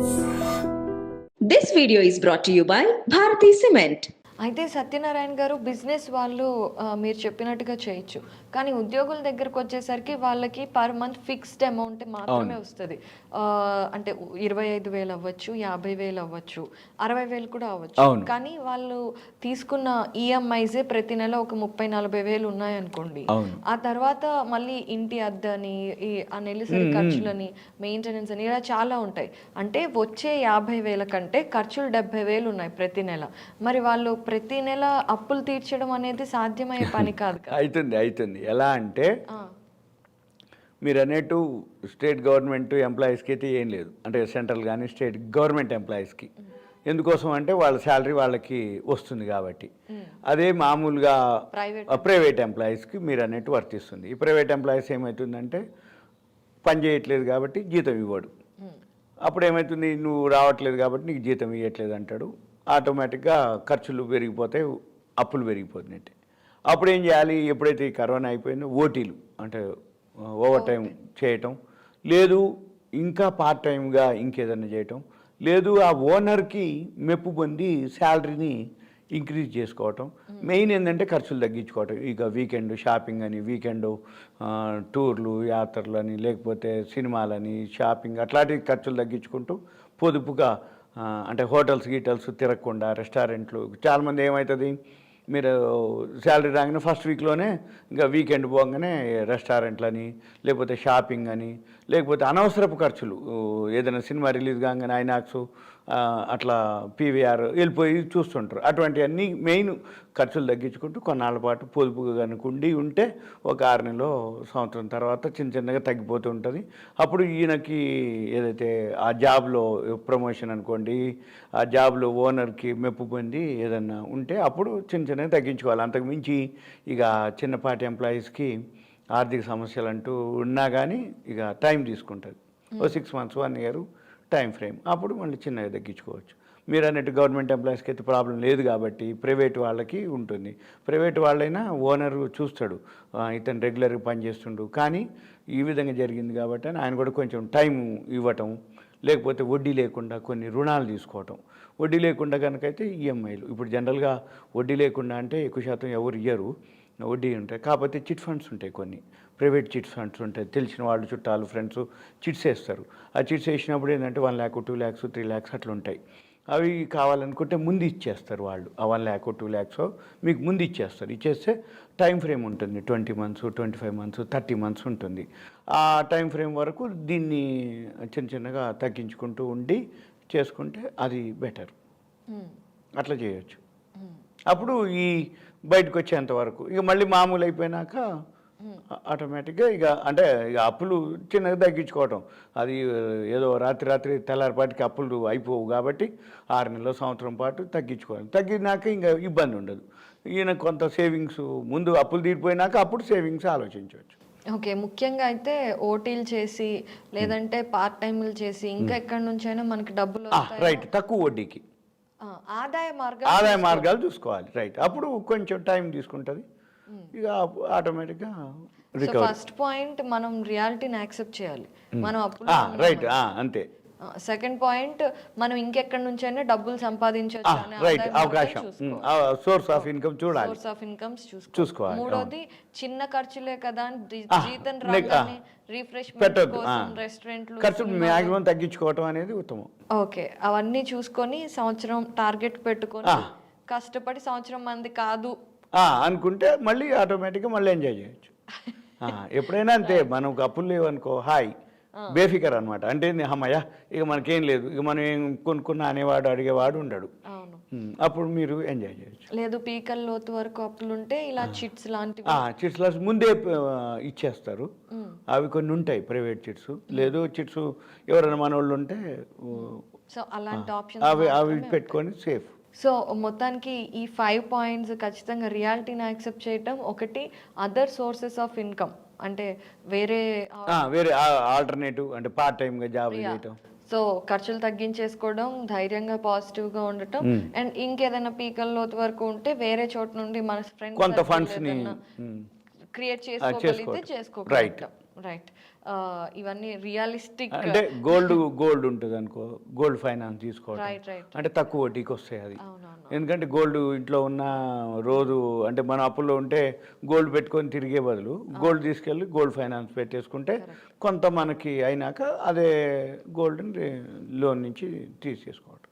This video is brought to you by Bharati Cement. అయితే సత్యనారాయణ గారు business వాళ్ళు మీరు చెప్పినట్టుగా చేయొచ్చు, కానీ ఉద్యోగుల దగ్గరకు వచ్చేసరికి వాళ్ళకి పర్ మంత్ ఫిక్స్డ్ అమౌంట్ మాత్రమే వస్తుంది. అంటే 25,000 అవ్వచ్చు, 50,000 అవ్వచ్చు, 60,000 కూడా అవ్వచ్చు. కానీ వాళ్ళు తీసుకున్న ఈఎంఐసే ప్రతి నెల ఒక 30,000-40,000 ఉన్నాయనుకోండి. ఆ తర్వాత మళ్ళీ ఇంటి అద్దని, ఆ నెలసరి ఖర్చులని, మెయింటెనెన్స్ అని ఇలా చాలా ఉంటాయి. అంటే వచ్చే 50,000 కంటే ఖర్చులు 70,000 ఉన్నాయి ప్రతి నెల. మరి వాళ్ళు ప్రతి నెల అప్పులు తీర్చడం అనేది సాధ్యమయ్యే పని కాదు. అవుతుంది ఎలా అంటే మీరు అనేటు స్టేట్ గవర్నమెంట్ ఎంప్లాయీస్కి అయితే ఏం లేదు, అంటే సెంట్రల్ కానీ స్టేట్ గవర్నమెంట్ ఎంప్లాయీస్కి. ఎందుకోసం అంటే వాళ్ళ శాలరీ వాళ్ళకి వస్తుంది కాబట్టి. అదే మామూలుగా ప్రైవేట్ ఎంప్లాయీస్కి మీరు అనేట్టు వర్తిస్తుంది. ఈ ప్రైవేట్ ఎంప్లాయీస్ ఏమవుతుందంటే పని చేయట్లేదు కాబట్టి జీతం ఇవ్వడు. అప్పుడు ఏమవుతుంది, నువ్వు రావట్లేదు కాబట్టి నీకు జీతం ఇవ్వట్లేదు అంటాడు. ఆటోమేటిక్గా ఖర్చులు పెరిగిపోతాయి, అప్పులు పెరిగిపోతున్నాయి. అప్పుడు ఏం చేయాలి, ఎప్పుడైతే ఈ కరోనా అయిపోయిందో ఓటీలు అంటే ఓవర్ టైం చేయటం, లేదు ఇంకా పార్ట్ టైంగా ఇంకేదైనా చేయటం, లేదు ఆ ఓనర్కి మెప్పు పొంది శాలరీని ఇంక్రీజ్ చేసుకోవటం. మెయిన్ ఏంటంటే ఖర్చులు తగ్గించుకోవటం. ఇక వీకెండ్ షాపింగ్ అని, వీకెండ్ టూర్లు, యాత్రలు అని, లేకపోతే సినిమాలని, షాపింగ్ అట్లాంటి ఖర్చులు తగ్గించుకుంటూ పొదుపుగా అంటే హోటల్స్ గీటల్స్ తిరగకుండా, రెస్టారెంట్లు. చాలామంది ఏమవుతుంది, మీరు శాలరీ రాగానే ఫస్ట్ వీక్లోనే ఇంకా వీకెండ్ పోగానే రెస్టారెంట్లని, లేకపోతే షాపింగ్ అని, లేకపోతే అనవసరపు ఖర్చులు, ఏదైనా సినిమా రిలీజ్ కాగానే ఐనాక్స్ అట్లా పీవీఆర్ వెళ్ళిపోయి చూస్తుంటారు. అటువంటివన్నీ మెయిన్ ఖర్చులు తగ్గించుకుంటూ కొన్నాళ్ళ పాటు పొదుపుగా కనుక ఉంటే ఒక 6 నెలలో సంవత్సరం తర్వాత చిన్నగా తగ్గిపోతూ ఉంటుంది. అప్పుడు ఈయనకి ఏదైతే ఆ జాబ్లో ప్రమోషన్ అనుకోండి, ఆ జాబ్లో ఓనర్కి మెప్పు పొంది ఏదన్నా ఉంటే అప్పుడు చిన్నగా తగ్గించుకోవాలి. అంతకు మించి ఇక చిన్నపాటి ఎంప్లాయీస్కి ఆర్థిక సమస్యలు అంటూ ఉన్నా కానీ ఇక టైం తీసుకుంటుంది. ఓ 6 months 1 year టైం ఫ్రేమ్. అప్పుడు మళ్ళీ చిన్నగా తగ్గించుకోవచ్చు. మీరు అన్నట్టు గవర్నమెంట్ ఎంప్లాయీస్కి అయితే ప్రాబ్లం లేదు కాబట్టి ప్రైవేట్ వాళ్ళకి ఉంటుంది. ప్రైవేట్ వాళ్ళైనా ఓనరు చూస్తాడు, ఇతను రెగ్యులర్గా పనిచేస్తుండు, కానీ ఈ విధంగా జరిగింది కాబట్టి ఆయన కూడా కొంచెం టైం ఇవ్వటం, లేకపోతే వడ్డీ లేకుండా కొన్ని రుణాలు తీసుకోవటం. వడ్డీ లేకుండా కనుకైతే ఈఎంఐలు. ఇప్పుడు జనరల్గా వడ్డీ లేకుండా అంటే ఎక్కువ శాతం ఎవరు ఇయ్యరు, వడ్డీ ఉంటాయి. కాకపోతే చిట్ ఫండ్స్ ఉంటాయి, కొన్ని ప్రైవేట్ చిట్ ఫండ్స్ ఉంటాయి. తెలిసిన వాళ్ళు, చుట్టాలు, ఫ్రెండ్స్ చిట్స్ వేస్తారు. ఆ చిట్స్ వేసినప్పుడు ఏంటంటే 1 lakh 2 lakhs 3 lakhs అట్లా ఉంటాయి. అవి కావాలనుకుంటే ముందు ఇచ్చేస్తారు వాళ్ళు. ఆ 1 lakh 2 lakhs మీకు ముందు ఇచ్చేస్తారు. ఇచ్చేస్తే టైం ఫ్రేమ్ ఉంటుంది, 20 months 25 months 30 months ఉంటుంది. ఆ టైం ఫ్రేమ్ వరకు దీన్ని చిన్నగా తగ్గించుకుంటూ ఉండి చేసుకుంటే అది బెటర్. అట్లా చేయొచ్చు. అప్పుడు ఈ బయటకు వచ్చేంత వరకు ఇక మళ్ళీ మామూలు అయిపోయినాక ఆటోమేటిక్గా ఇక అంటే ఇక అప్పులు చిన్నగా తగ్గించుకోవటం. అది ఏదో రాత్రి తెల్లారిపాటికి అప్పులు అయిపోవు కాబట్టి 6 నెలల సంవత్సరం పాటు తగ్గించుకోవాలి. తగ్గినాక ఇంకా ఇబ్బంది ఉండదు. ఈయన కొంత సేవింగ్స్ ముందు అప్పులు తీరిపోయినాక అప్పుడు సేవింగ్స్ ఆలోచించవచ్చు. ఓకే, ముఖ్యంగా అయితే ఓటీలు చేసి లేదంటే పార్ట్ టైంలు చేసి ఇంకా ఎక్కడి నుంచైనా మనకి డబ్బులు రైట్, తక్కువ వడ్డీకి ఆదాయ మార్గాలు చూసుకోవాలి. రైట్, అప్పుడు కొంచెం టైం తీసుకుంటుంది. ఇక ఆటోమేటిక్గా ఫస్ట్ పాయింట్ మనం రియాలిటీని యాక్సెప్ట్ చేయాలి. మనం అప్పుడు రైట్ అంతే. సెకండ్ పాయింట్, మనం ఇంకెక్కడి నుంచైనా డబ్బులు సంపాదించవచ్చు, రైట్, అవకాశం, సోర్స్ ఆఫ్ ఇన్కమ్ చూడాలి, సోర్స్ ఆఫ్ ఇన్కమ్స్ చూసుకోవాలి. మూడోది, చిన్న ఖర్చులే కదా జీతం రాగానే రిఫ్రెష్మెంట్ కోసం రెస్టారెంట్లు ఖర్చు మ్యాక్సిమం తగ్గించుకోవటం అనేది ఉత్తమం. ఓకే, అవన్నీ చూసుకొని సంవత్సరం టార్గెట్ పెట్టుకొని కష్టపడి సంవత్సరం మంది కాదు అనుకుంటే మళ్ళీ ఆటోమేటిక్గా మళ్ళీ ఎంజాయ్ చేయొచ్చు. ఎప్పుడైనా అంతే, మనకు అప్పులు లేవనుకో హాయ్ బేఫికర్ అనమాట. అంటే అమ్మయ్య ఇక మనకేం లేదు, ఇక మనం ఏం కొనుక్కున్నా అనేవాడు అడిగేవాడు ఉండడు. అప్పుడు మీరు ఎంజాయ్ చేయొచ్చు. లేదు పీకల్ లోతు వరకు అప్పులు ఉంటే ఇలా చిట్స్ లాంటివి, చిట్స్ ముందే ఇచ్చేస్తారు. అవి కొన్ని ఉంటాయి ప్రైవేట్ చిట్స్. లేదు చిట్స్ ఎవరైనా మన వాళ్ళు ఉంటే సో అలాంటి ఆప్షన్ అవి పెట్టుకొని సేఫ్. సో మొత్తానికి ఈ 5 points ఖచ్చితంగా రియాలిటీని యాక్సెప్ట్ చేయటం ఒకటి, అదర్ సోర్సెస్ ఆఫ్ ఇన్కమ్ అంటే వేరే ఆల్టర్నేటివ్ అంటే పార్ట్ టైంగా జాబ్ చేయటం, సో ఖర్చులు తగ్గించేసుకోవడం, ధైర్యంగా పాజిటివ్గా ఉండటం, అండ్ ఇంకేదైనా పీకల్ లోతు వరకు ఉంటే వేరే చోట నుండి మన ఫ్రెండ్స్ కొంత ఫండ్స్ ని క్రియేట్ చేసుకోగలిగితే చేసుకోగలుగుతాం. రైట్. ఇవన్నీ రియలిస్టిక్. అంటే గోల్డ్ ఉంటుంది అనుకో, గోల్డ్ ఫైనాన్స్ తీసుకోవడం రైట్. అంటే తక్కువ వడ్డీకి వస్తాయి అది. అవునవును. ఎందుకంటే గోల్డ్ ఇంట్లో ఉన్న రోజు అంటే మన అప్పుల్లో ఉంటే గోల్డ్ పెట్టుకొని తిరిగే బదులు గోల్డ్ తీసుకెళ్ళి గోల్డ్ ఫైనాన్స్ పెట్టేసుకుంటే కొంత మనకి అయినాక అదే గోల్డ్ని లోన్ నుంచి తీసేసుకోవటం.